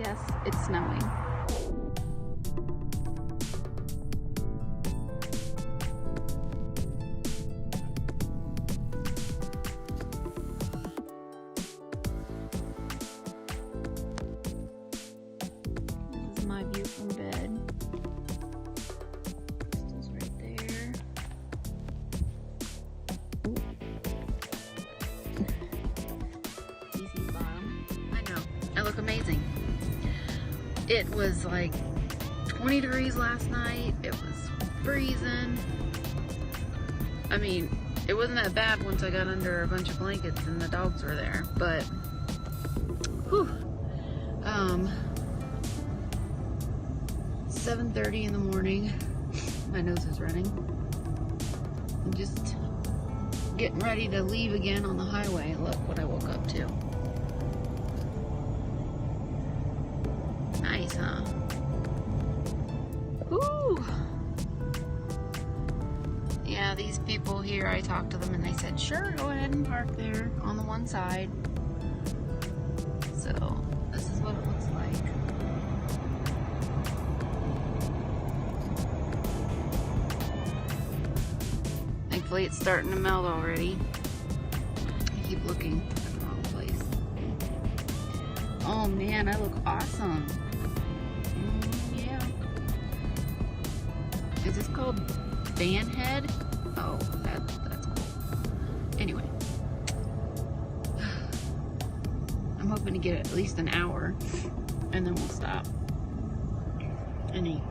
Yes, it's snowing. This is my view from bed. Crystal's right there. Easy bottom. I know. I look amazing. It was like 20 degrees last night. It was freezing. I mean, it wasn't that bad once I got under a bunch of blankets and the dogs were there, but whew. 7:30 in the morning. My nose is running. I'm just getting ready to leave again on the highway. Look what I woke up to. Nice, huh? Woo! Yeah, these people here, I talked to them and they said, sure, go ahead and park there on the one side. So, this is what it looks like. Thankfully, it's starting to melt already. I keep looking at the wrong place. Oh man, I look awesome. Yeah. Is this called van head? Oh, that's cool. Anyway. I'm hoping to get at least an hour and then we'll stop and eat.